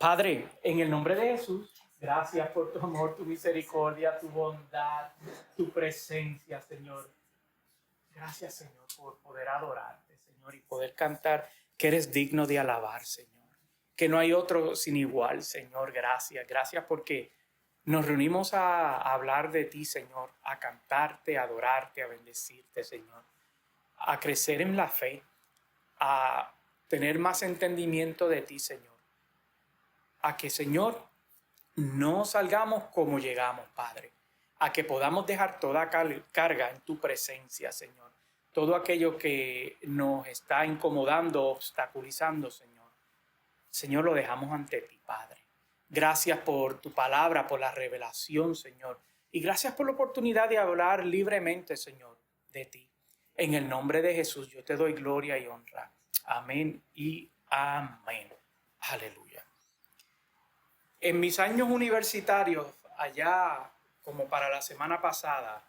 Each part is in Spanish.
Padre, en el nombre de Jesús, gracias por tu amor, tu misericordia, tu bondad, tu presencia, Señor. Gracias, Señor, por poder adorarte, Señor, y poder cantar que eres digno de alabar, Señor. Que no hay otro sin igual, Señor. Gracias. Gracias porque nos reunimos a hablar de ti, Señor, a cantarte, a adorarte, a bendecirte, Señor, a crecer en la fe, a tener más entendimiento de ti, Señor. A que, Señor, no salgamos como llegamos, Padre. A que podamos dejar toda carga en tu presencia, Señor. Todo aquello que nos está incomodando, obstaculizando, Señor. Señor, lo dejamos ante ti, Padre. Gracias por tu palabra, por la revelación, Señor. Y gracias por la oportunidad de hablar libremente, Señor, de ti. En el nombre de Jesús, yo te doy gloria y honra. Amén y amén. Aleluya. En mis años universitarios, allá como para la semana pasada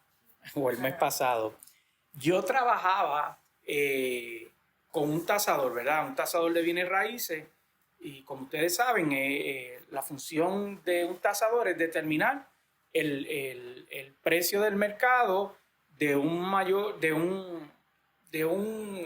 o el mes pasado, yo trabajaba con un tasador, ¿verdad? Un tasador de bienes raíces. Y como ustedes saben, la función de un tasador es determinar el precio del mercado de un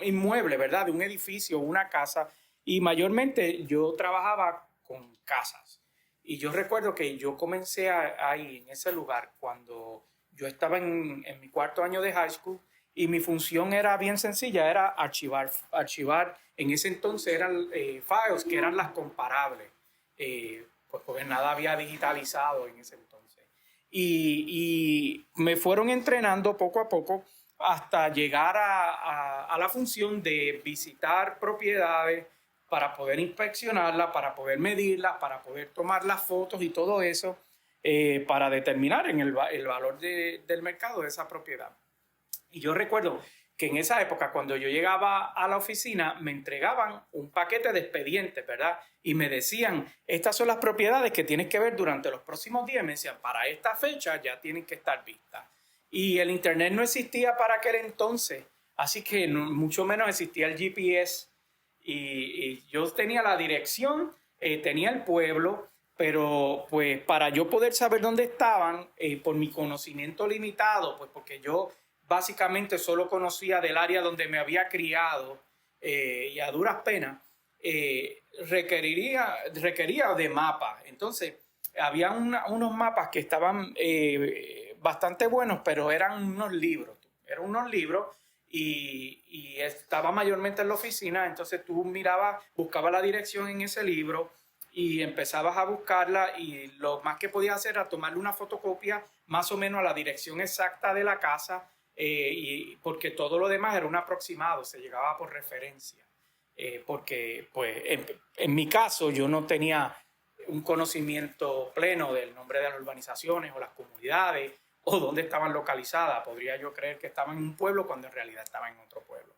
inmueble, ¿verdad? De un edificio, una casa. Y mayormente yo trabajaba con casas. Y yo recuerdo que yo comencé ahí, en ese lugar, cuando yo estaba en mi cuarto año de high school, y mi función era bien sencilla, era archivar. En ese entonces eran files que eran las comparables, pues porque nada había digitalizado en ese entonces. Y me fueron entrenando poco a poco hasta llegar a la función de visitar propiedades, para poder inspeccionarlas, para poder medirlas, para poder tomar las fotos y todo eso, para determinar el valor del mercado de esa propiedad. Y yo recuerdo que en esa época, cuando yo llegaba a la oficina, me entregaban un paquete de expedientes, ¿verdad? Y me decían, estas son las propiedades que tienes que ver durante los próximos días. Me decían, para esta fecha ya tienen que estar vistas. Y el internet no existía para aquel entonces, así que mucho menos existía el GPS. Y yo tenía la dirección, tenía el pueblo, pero pues para yo poder saber dónde estaban, por mi conocimiento limitado, pues porque yo básicamente solo conocía del área donde me había criado, y a duras penas, requería de mapas. Entonces, había unos mapas que estaban bastante buenos, pero eran unos libros. Y estaba mayormente en la oficina. Entonces tú buscabas la dirección en ese libro y empezabas a buscarla, y lo más que podías hacer era tomarle una fotocopia más o menos a la dirección exacta de la casa, y porque todo lo demás era un aproximado, se llegaba por referencia, porque pues en mi caso yo no tenía un conocimiento pleno del nombre de las urbanizaciones o las comunidades o dónde estaban localizadas. Podría yo creer que estaban en un pueblo cuando en realidad estaban en otro pueblo.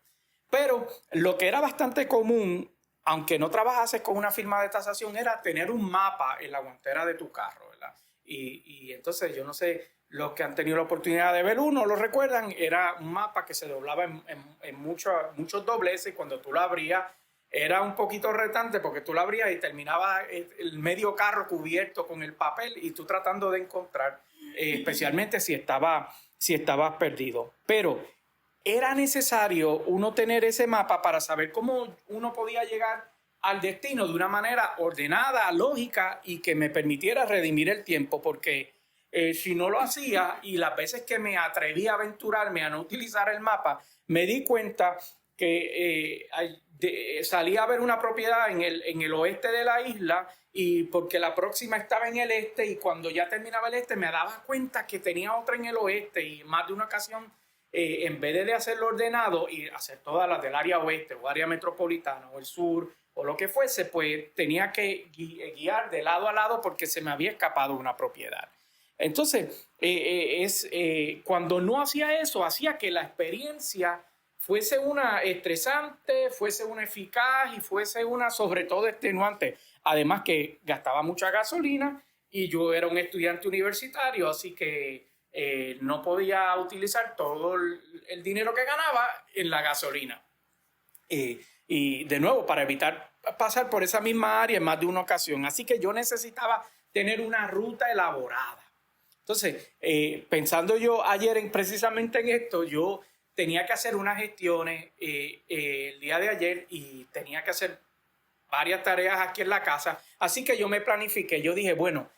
Pero lo que era bastante común, aunque no trabajases con una firma de tasación, era tener un mapa en la guantera de tu carro, ¿verdad? Y entonces yo no sé, los que han tenido la oportunidad de ver uno, lo recuerdan, era un mapa que se doblaba en muchos dobleces, y cuando tú lo abrías era un poquito retante porque tú lo abrías y terminaba el medio carro cubierto con el papel y tú tratando de encontrar, especialmente si estabas perdido. Pero era necesario uno tener ese mapa para saber cómo uno podía llegar al destino de una manera ordenada, lógica, y que me permitiera redimir el tiempo, porque si no lo hacía, y las veces que me atreví a aventurarme a no utilizar el mapa, me di cuenta que salí a ver una propiedad en el oeste de la isla, y porque la próxima estaba en el este, y cuando ya terminaba el este me daba cuenta que tenía otra en el oeste, y más de una ocasión, en vez de hacerlo ordenado y hacer todas las del área oeste o área metropolitana o el sur o lo que fuese, pues tenía que guiar de lado a lado porque se me había escapado una propiedad. Entonces, cuando no hacía eso, hacía que la experiencia fuese una estresante, fuese una eficaz y fuese una sobre todo extenuante. Además que gastaba mucha gasolina y yo era un estudiante universitario, así que no podía utilizar todo el dinero que ganaba en la gasolina. Y de nuevo, para evitar pasar por esa misma área en más de una ocasión. Así que yo necesitaba tener una ruta elaborada. Entonces, pensando yo ayer precisamente en esto, yo tenía que hacer unas gestiones el día de ayer y tenía que hacer varias tareas aquí en la casa. Así que yo me planifiqué. Yo dije, bueno,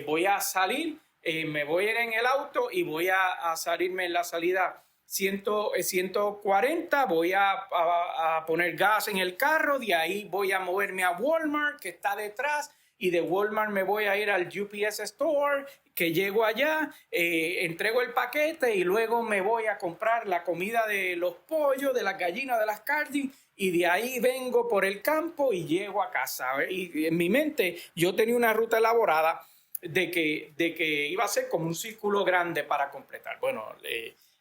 voy a salir, me voy a ir en el auto y voy a salirme en la salida 140, voy a poner gas en el carro, de ahí voy a moverme a Walmart, que está detrás, y de Walmart me voy a ir al UPS Store, que llego allá, entrego el paquete y luego me voy a comprar la comida de los pollos, de las gallinas, de las carnes, y de ahí vengo por el campo y llego a casa. Y en mi mente yo tenía una ruta elaborada de que iba a ser como un círculo grande para completar. Bueno,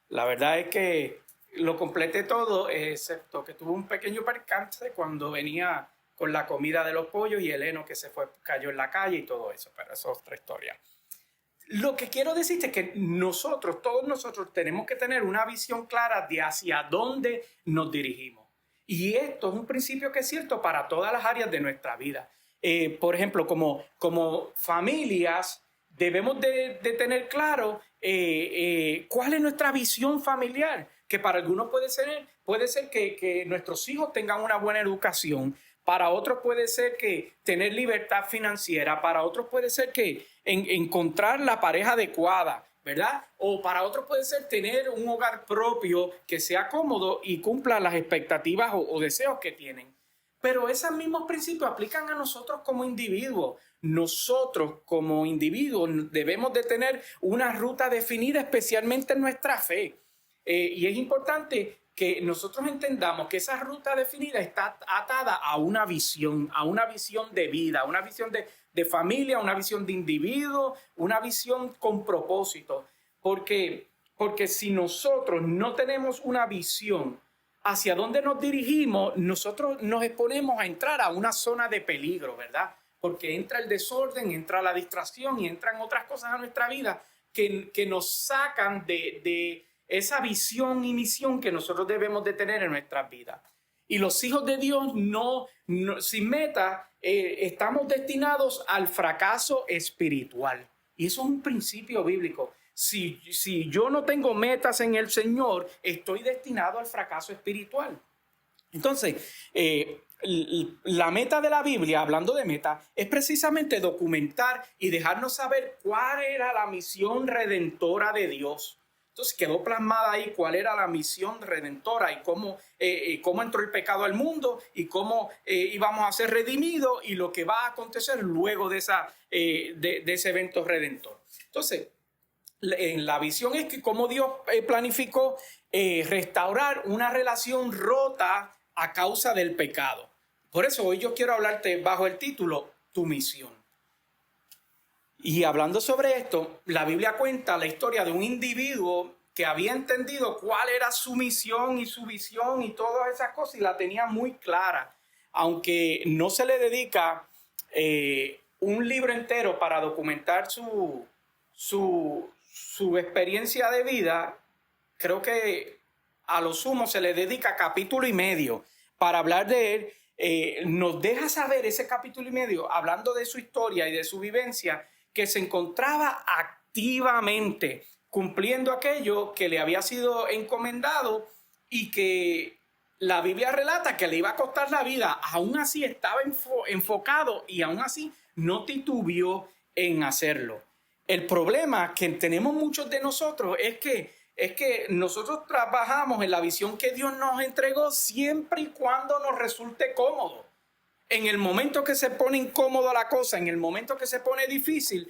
la verdad es que lo completé todo, excepto que tuve un pequeño percance cuando venía con la comida de los pollos y el heno que cayó en la calle y todo eso, pero eso es otra historia. Lo que quiero decirte es que todos nosotros tenemos que tener una visión clara de hacia dónde nos dirigimos. Y esto es un principio que es cierto para todas las áreas de nuestra vida. Por ejemplo, como familias, debemos de tener claro cuál es nuestra visión familiar, que para algunos puede ser que nuestros hijos tengan una buena educación, para otros puede ser que tener libertad financiera, para otros puede ser que encontrar la pareja adecuada, ¿verdad? O para otros puede ser tener un hogar propio que sea cómodo y cumpla las expectativas o deseos que tienen. Pero esos mismos principios aplican a nosotros como individuos. Nosotros como individuos debemos de tener una ruta definida, especialmente en nuestra fe. Y es importante que nosotros entendamos que esa ruta definida está atada a una visión de vida, una visión de familia, una visión de individuo, una visión con propósito. Porque si nosotros no tenemos una visión hacia dónde nos dirigimos, nosotros nos exponemos a entrar a una zona de peligro, ¿verdad? Porque entra el desorden, entra la distracción y entran otras cosas a nuestra vida que nos sacan de esa visión y misión que nosotros debemos de tener en nuestras vidas. Y los hijos de Dios sin meta, estamos destinados al fracaso espiritual. Y eso es un principio bíblico. Si yo no tengo metas en el Señor, estoy destinado al fracaso espiritual. Entonces, la meta de la Biblia, hablando de meta, es precisamente documentar y dejarnos saber cuál era la misión redentora de Dios. Entonces quedó plasmada ahí cuál era la misión redentora y cómo entró el pecado al mundo y cómo íbamos a ser redimidos y lo que va a acontecer luego de ese evento redentor. Entonces, la visión es que cómo Dios planificó restaurar una relación rota a causa del pecado. Por eso hoy yo quiero hablarte bajo el título Tu misión. Y hablando sobre esto, la Biblia cuenta la historia de un individuo que había entendido cuál era su misión y su visión y todas esas cosas y la tenía muy clara. Aunque no se le dedica un libro entero para documentar su experiencia de vida, creo que a lo sumo se le dedica capítulo y medio para hablar de él. Nos deja saber ese capítulo y medio, hablando de su historia y de su vivencia, que se encontraba activamente cumpliendo aquello que le había sido encomendado y que la Biblia relata que le iba a costar la vida. Aún así estaba enfocado y aún así no titubeó en hacerlo. El problema que tenemos muchos de nosotros es que nosotros trabajamos en la visión que Dios nos entregó siempre y cuando nos resulte cómodo. En el momento que se pone incómodo la cosa, en el momento que se pone difícil,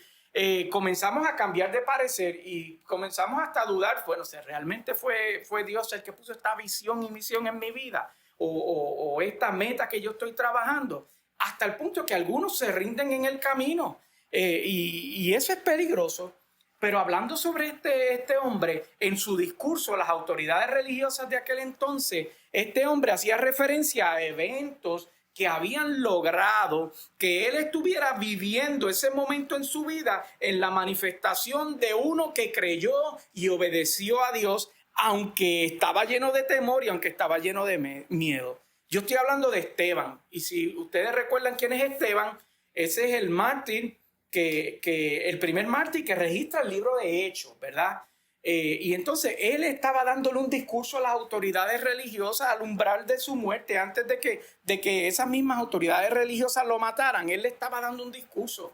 comenzamos a cambiar de parecer y comenzamos hasta a dudar, bueno, si realmente fue Dios el que puso esta visión y misión en mi vida o esta meta que yo estoy trabajando, hasta el punto que algunos se rinden en el camino y eso es peligroso. Pero hablando sobre este hombre, en su discurso, las autoridades religiosas de aquel entonces, este hombre hacía referencia a eventos que habían logrado que él estuviera viviendo ese momento en su vida en la manifestación de uno que creyó y obedeció a Dios, aunque estaba lleno de temor y aunque estaba lleno de miedo. Yo estoy hablando de Esteban. Y si ustedes recuerdan quién es Esteban, ese es el mártir, el primer mártir que registra el libro de Hechos, ¿verdad? Y entonces él estaba dándole un discurso a las autoridades religiosas al umbral de su muerte, antes de que esas mismas autoridades religiosas lo mataran. Él le estaba dando un discurso.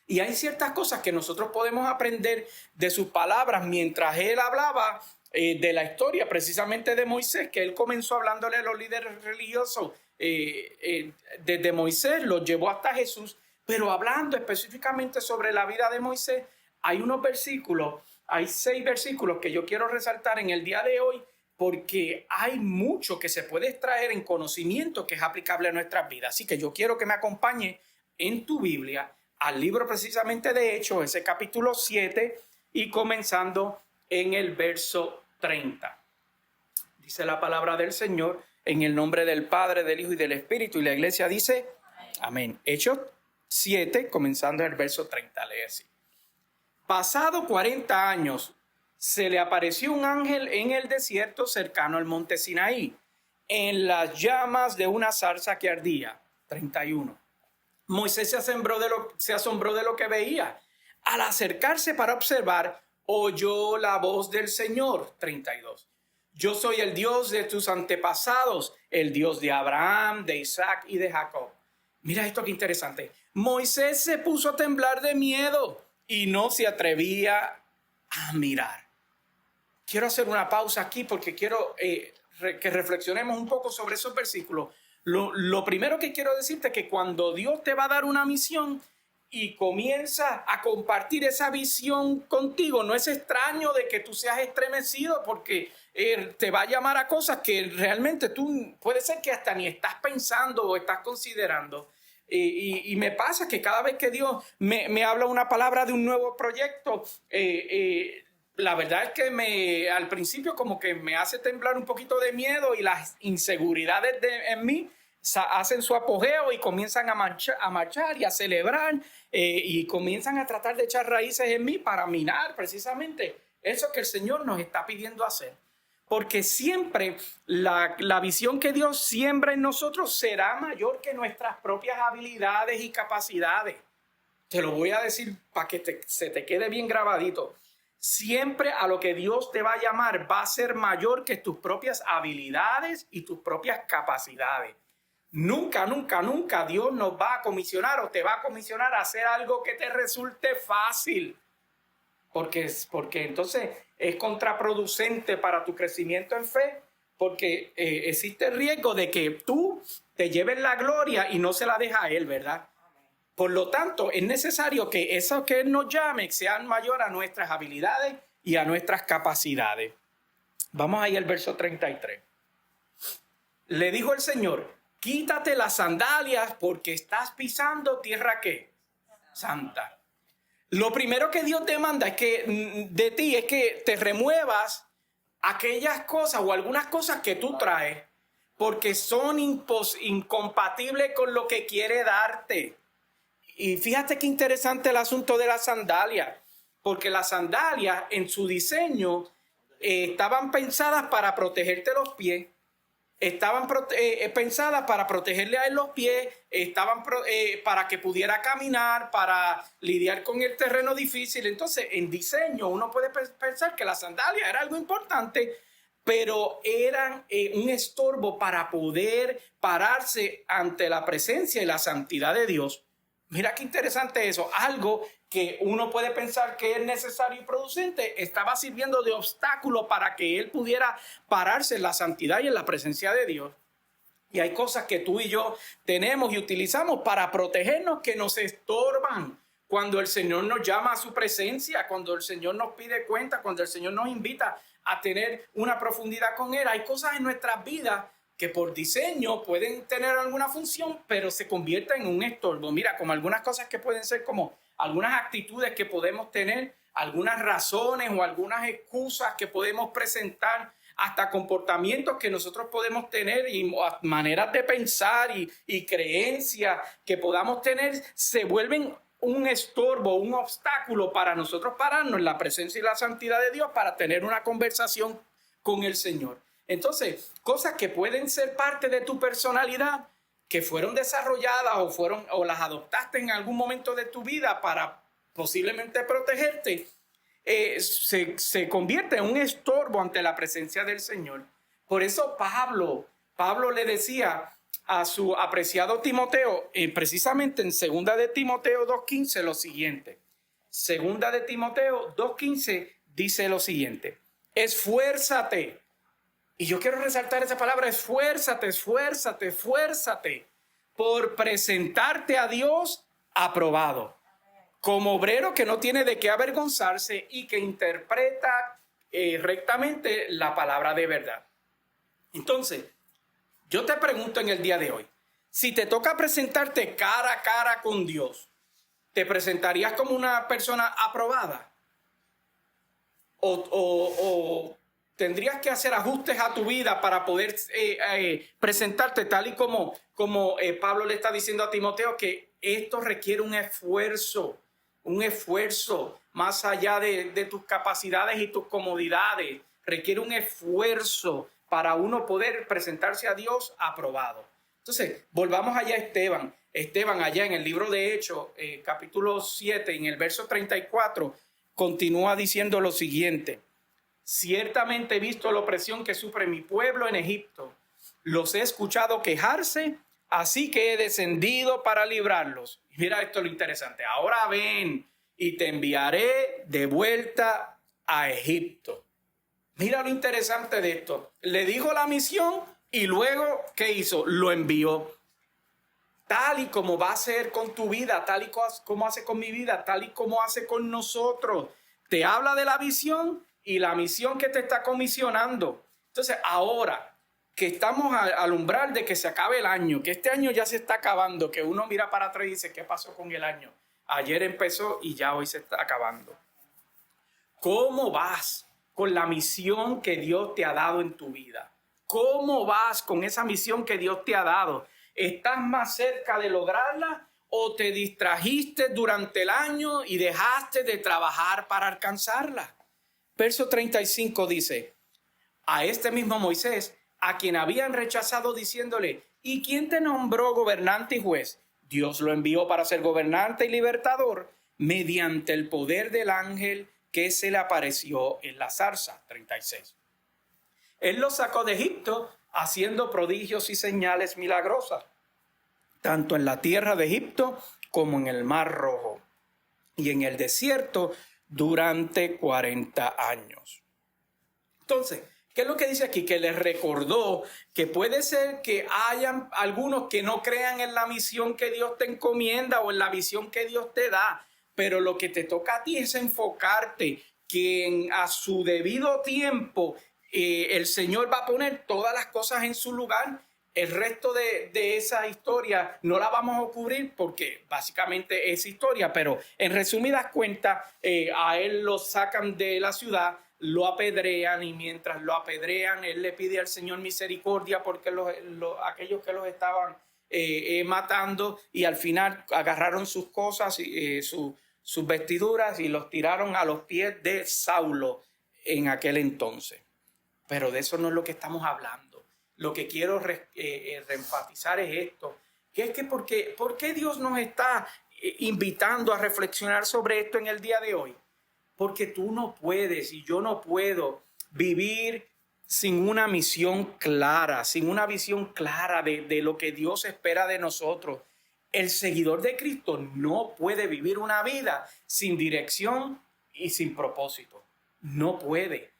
Y hay ciertas cosas que nosotros podemos aprender de sus palabras mientras él hablaba de la historia precisamente de Moisés, que él comenzó hablándole a los líderes religiosos desde Moisés, los llevó hasta Jesús, pero hablando específicamente sobre la vida de Moisés, hay 6 versículos que yo quiero resaltar en el día de hoy, porque hay mucho que se puede extraer en conocimiento que es aplicable a nuestras vidas. Así que yo quiero que me acompañe en tu Biblia al libro precisamente de Hechos, ese capítulo 7, y comenzando en el verso 30. Dice la palabra del Señor, en el nombre del Padre, del Hijo y del Espíritu, y la iglesia dice, amén. Hechos 7, comenzando en el verso 30, lee así. Pasado 40 años, se le apareció un ángel en el desierto cercano al monte Sinaí, en las llamas de una zarza que ardía. 31. Moisés se asombró de lo que veía. Al acercarse para observar, oyó la voz del Señor. 32. Yo soy el Dios de tus antepasados, el Dios de Abraham, de Isaac y de Jacob. Mira esto que interesante. Moisés se puso a temblar de miedo y no se atrevía a mirar. Quiero hacer una pausa aquí porque quiero que reflexionemos un poco sobre esos versículos. Lo primero que quiero decirte es que cuando Dios te va a dar una misión y comienza a compartir esa visión contigo, no es extraño de que tú seas estremecido, porque te va a llamar a cosas que realmente tú puede ser que hasta ni estás pensando o estás considerando. Y me pasa que cada vez que Dios me habla una palabra de un nuevo proyecto, la verdad es que al principio como que me hace temblar un poquito de miedo, y las inseguridades en mí hacen su apogeo y comienzan a marchar y a celebrar, y comienzan a tratar de echar raíces en mí para minar precisamente eso que el Señor nos está pidiendo hacer. Porque siempre la visión que Dios siembra en nosotros será mayor que nuestras propias habilidades y capacidades. Te lo voy a decir para que se te quede bien grabadito. Siempre a lo que Dios te va a llamar va a ser mayor que tus propias habilidades y tus propias capacidades. Nunca, nunca, nunca Dios nos va a comisionar o te va a comisionar a hacer algo que te resulte fácil. Porque entonces es contraproducente para tu crecimiento en fe, porque existe el riesgo de que tú te lleves la gloria y no se la deja a Él, ¿verdad? Por lo tanto, es necesario que eso que Él nos llame sea mayor a nuestras habilidades y a nuestras capacidades. Vamos ahí al verso 33. Le dijo el Señor, quítate las sandalias porque estás pisando tierra ¿qué? Santa. Lo primero que Dios demanda de ti es que te remuevas aquellas cosas o algunas cosas que tú traes, porque son incompatibles con lo que quiere darte. Y fíjate qué interesante el asunto de las sandalias, porque las sandalias en su diseño estaban pensadas para protegerte los pies. Estaban pensadas para protegerle a él los pies, estaban para que pudiera caminar, para lidiar con el terreno difícil. Entonces, en diseño, uno puede pensar que las sandalias era algo importante, pero eran un estorbo para poder pararse ante la presencia y la santidad de Dios. Mira qué interesante eso. Algo que uno puede pensar que es necesario y producente, estaba sirviendo de obstáculo para que él pudiera pararse en la santidad y en la presencia de Dios. Y hay cosas que tú y yo tenemos y utilizamos para protegernos que nos estorban cuando el Señor nos llama a su presencia, cuando el Señor nos pide cuenta, cuando el Señor nos invita a tener una profundidad con Él. Hay cosas en nuestras vidas que por diseño pueden tener alguna función, pero se convierten en un estorbo. Mira, como algunas cosas que pueden ser como algunas actitudes que podemos tener, algunas razones o algunas excusas que podemos presentar, hasta comportamientos que nosotros podemos tener y maneras de pensar y creencias que podamos tener, se vuelven un estorbo, un obstáculo para nosotros pararnos en la presencia y la santidad de Dios para tener una conversación con el Señor. Entonces, cosas que pueden ser parte de tu personalidad, que fueron desarrolladas o las adoptaste en algún momento de tu vida para posiblemente protegerte, se convierte en un estorbo ante la presencia del Señor. Por eso Pablo le decía a su apreciado Timoteo, precisamente en 2 de Timoteo 2:15, lo siguiente. 2 de Timoteo 2:15 dice lo siguiente: esfuérzate. Y yo quiero resaltar esa palabra: esfuérzate, esfuérzate, esfuérzate por presentarte a Dios aprobado, como obrero que no tiene de qué avergonzarse y que interpreta rectamente la palabra de verdad. Entonces, yo te pregunto en el día de hoy, si te toca presentarte cara a cara con Dios, ¿te presentarías como una persona aprobada? ¿O tendrías que hacer ajustes a tu vida para poder presentarte tal y como Pablo le está diciendo a Timoteo, que esto requiere un esfuerzo más allá de tus capacidades y tus comodidades? Requiere un esfuerzo para uno poder presentarse a Dios aprobado. Entonces, volvamos allá a Esteban. Esteban, allá en el libro de Hechos, capítulo 7, en el verso 34, continúa diciendo lo siguiente: ciertamente he visto la opresión que sufre mi pueblo en Egipto. Los he escuchado quejarse, así que he descendido para librarlos. Mira esto lo interesante: ahora ven y te enviaré de vuelta a Egipto. Mira lo interesante de esto. Le dijo la misión y luego, ¿qué hizo? Lo envió. Tal y como va a hacer con tu vida, tal y como hace con mi vida, tal y como hace con nosotros. Te habla de la visión y la misión que te está comisionando. Entonces, ahora que estamos al umbral de que se acabe el año, que este año ya se está acabando, que uno mira para atrás y dice, ¿qué pasó con el año? Ayer empezó y ya hoy se está acabando. ¿Cómo vas con la misión que Dios te ha dado en tu vida? ¿Cómo vas con esa misión que Dios te ha dado? ¿Estás más cerca de lograrla o te distrajiste durante el año y dejaste de trabajar para alcanzarla? Verso 35 dice: a este mismo Moisés, a quien habían rechazado, diciéndole, ¿y quién te nombró gobernante y juez? Dios lo envió para ser gobernante y libertador mediante el poder del ángel que se le apareció en la zarza. 36. Él lo sacó de Egipto haciendo prodigios y señales milagrosas, tanto en la tierra de Egipto como en el Mar Rojo y en el desierto durante 40 años. Entonces, ¿qué es lo que dice aquí? Que les recordó que puede ser que hayan algunos que no crean en la misión que Dios te encomienda o en la visión que Dios te da, pero lo que te toca a ti es enfocarte que a su debido tiempo el Señor va a poner todas las cosas en su lugar. El resto de esa historia no la vamos a cubrir porque básicamente es historia, pero en resumidas cuentas, a él lo sacan de la ciudad, lo apedrean, y mientras lo apedrean, él le pide al Señor misericordia porque aquellos que los estaban matando, y al final agarraron sus cosas, sus vestiduras, y los tiraron a los pies de Saulo en aquel entonces. Pero de eso no es lo que estamos hablando. Lo que quiero reenfatizar es esto, que es que ¿por qué Dios nos está invitando a reflexionar sobre esto en el día de hoy? Porque tú no puedes y yo no puedo vivir sin una misión clara, sin una visión clara de lo que Dios espera de nosotros. El seguidor de Cristo no puede vivir una vida sin dirección y sin propósito. No puede.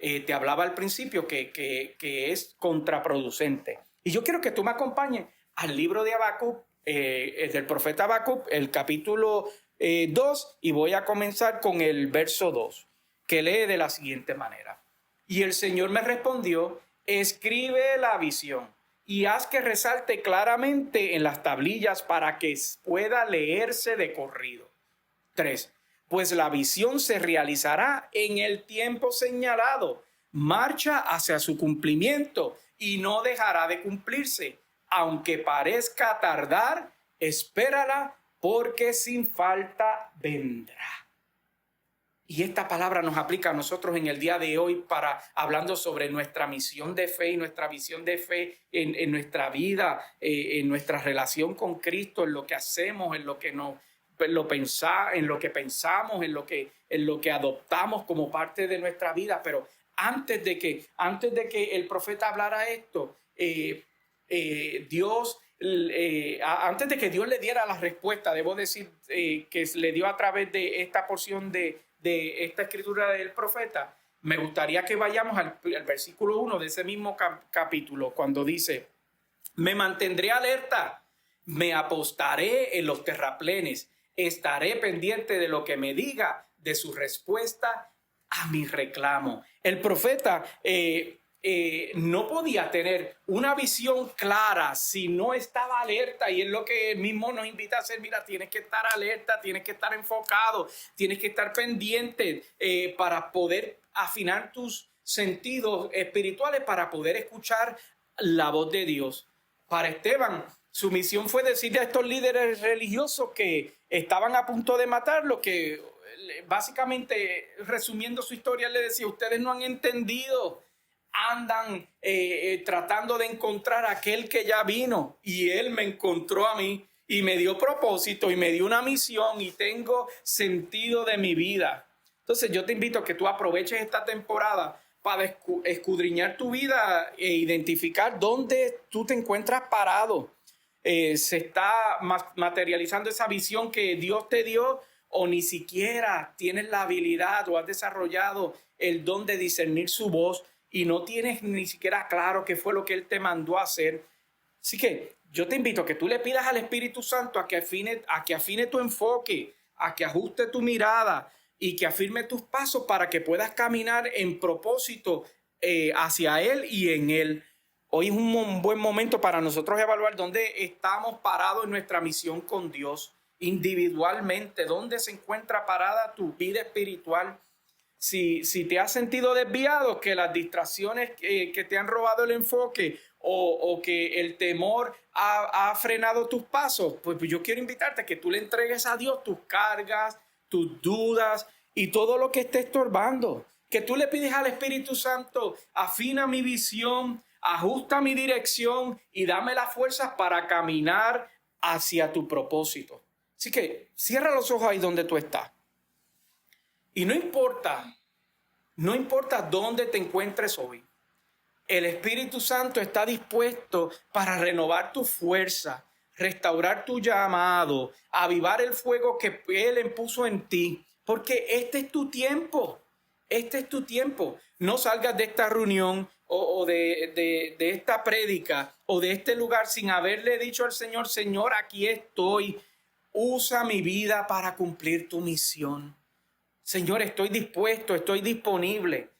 Te hablaba al principio que es contraproducente. Y yo quiero que tú me acompañes al libro de Habacuc, del profeta Habacuc, el capítulo 2, y voy a comenzar con el verso 2, que lee de la siguiente manera. Y el Señor me respondió, escribe la visión y haz que resalte claramente en las tablillas para que pueda leerse de corrido. 3. Pues la visión se realizará en el tiempo señalado, marcha hacia su cumplimiento y no dejará de cumplirse. Aunque parezca tardar, espérala, porque sin falta vendrá. Y esta palabra nos aplica a nosotros en el día de hoy hablando sobre nuestra misión de fe y nuestra visión de fe en nuestra vida, en nuestra relación con Cristo, en lo que hacemos, en lo que en lo que pensamos, en lo que adoptamos como parte de nuestra vida. Pero antes de que el profeta hablara esto, antes de que Dios le diera la respuesta, debo decir que le dio a través de esta porción de esta escritura del profeta, me gustaría que vayamos al versículo 1 de ese mismo capítulo, cuando dice: me mantendré alerta, me apostaré en los terraplenes, estaré pendiente de lo que me diga, de su respuesta a mi reclamo. El profeta no podía tener una visión clara si no estaba alerta, y es lo que él mismo nos invita a hacer. Mira, tienes que estar alerta, tienes que estar enfocado, tienes que estar pendiente para poder afinar tus sentidos espirituales, para poder escuchar la voz de Dios. Para Esteban, su misión fue decirle a estos líderes religiosos que estaban a punto de matarlo, que básicamente, resumiendo su historia, le decía: ustedes no han entendido, andan tratando de encontrar a aquel que ya vino, y él me encontró a mí y me dio propósito y me dio una misión y tengo sentido de mi vida. Entonces yo te invito a que tú aproveches esta temporada para escudriñar tu vida e identificar dónde tú te encuentras parado. Se está materializando esa visión que Dios te dio, o ni siquiera tienes la habilidad o has desarrollado el don de discernir su voz y no tienes ni siquiera claro qué fue lo que Él te mandó a hacer. Así que yo te invito a que tú le pidas al Espíritu Santo a que afine tu enfoque, a que ajuste tu mirada y que afirme tus pasos para que puedas caminar en propósito hacia Él y en Él. Hoy es un buen momento para nosotros evaluar dónde estamos parados en nuestra misión con Dios individualmente, dónde se encuentra parada tu vida espiritual. Si te has sentido desviado, que las distracciones que te han robado el enfoque o que el temor ha frenado tus pasos, pues yo quiero invitarte a que tú le entregues a Dios tus cargas, tus dudas y todo lo que esté estorbando. Que tú le pides al Espíritu Santo: afina mi visión, ajusta mi dirección y dame las fuerzas para caminar hacia tu propósito. Así que cierra los ojos ahí donde tú estás. Y no importa dónde te encuentres hoy, el Espíritu Santo está dispuesto para renovar tu fuerza, restaurar tu llamado, avivar el fuego que Él puso en ti, porque este es tu tiempo. Este es tu tiempo. No salgas de esta reunión o de esta prédica o de este lugar sin haberle dicho al Señor: Señor, aquí estoy. Usa mi vida para cumplir tu misión. Señor, estoy dispuesto, estoy disponible.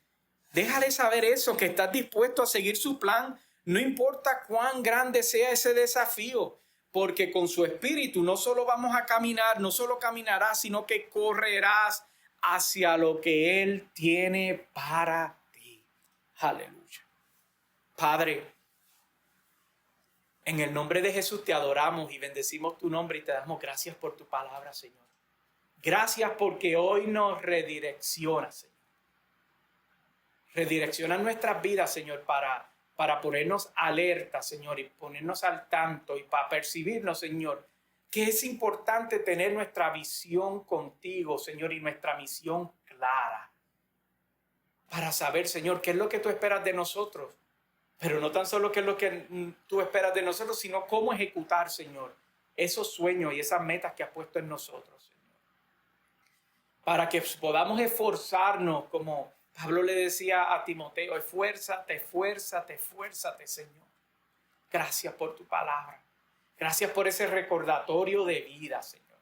Déjale saber eso, que estás dispuesto a seguir su plan. No importa cuán grande sea ese desafío, porque con su Espíritu no solo vamos a caminar, no solo caminarás, sino que correrás hacia lo que Él tiene para ti. Aleluya. Padre, en el nombre de Jesús te adoramos y bendecimos tu nombre y te damos gracias por tu palabra, Señor. Gracias porque hoy nos redirecciona, Señor. Redirecciona nuestras vidas, Señor, para ponernos alerta, Señor, y ponernos al tanto y para percibirnos, Señor, que es importante tener nuestra visión contigo, Señor, y nuestra misión clara. Para saber, Señor, qué es lo que tú esperas de nosotros. Pero no tan solo qué es lo que tú esperas de nosotros, sino cómo ejecutar, Señor, esos sueños y esas metas que has puesto en nosotros, Señor. Para que podamos esforzarnos, como Pablo le decía a Timoteo: esfuérzate, esfuérzate, esfuérzate, Señor. Gracias por tu palabra. Gracias por ese recordatorio de vida, Señor.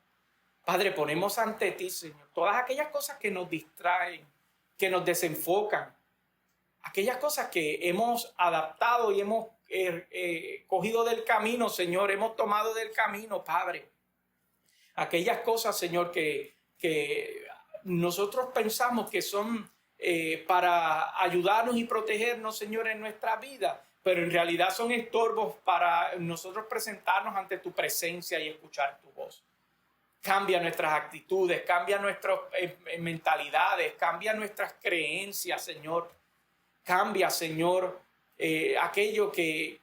Padre, ponemos ante ti, Señor, todas aquellas cosas que nos distraen, que nos desenfocan, aquellas cosas que hemos adaptado y hemos cogido del camino, Señor, hemos tomado del camino, Padre. Aquellas cosas, Señor, que nosotros pensamos que son para ayudarnos y protegernos, Señor, en nuestra vida, pero en realidad son estorbos para nosotros presentarnos ante tu presencia y escuchar tu voz. Cambia nuestras actitudes, cambia nuestras mentalidades, cambia nuestras creencias, Señor. Cambia, Señor, aquello que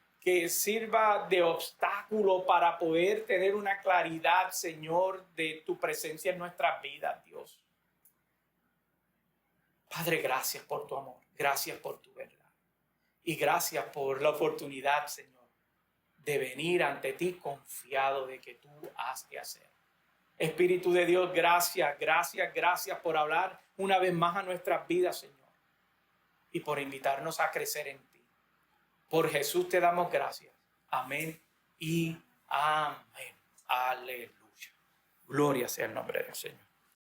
sirva de obstáculo para poder tener una claridad, Señor, de tu presencia en nuestras vidas, Dios. Padre, gracias por tu amor, gracias por tu verdad. Y gracias por la oportunidad, Señor, de venir ante ti confiado de que tú has de hacer. Espíritu de Dios, gracias, gracias, gracias por hablar una vez más a nuestras vidas, Señor. Y por invitarnos a crecer en ti. Por Jesús te damos gracias. Amén y amén. Aleluya. Gloria sea el nombre del Señor.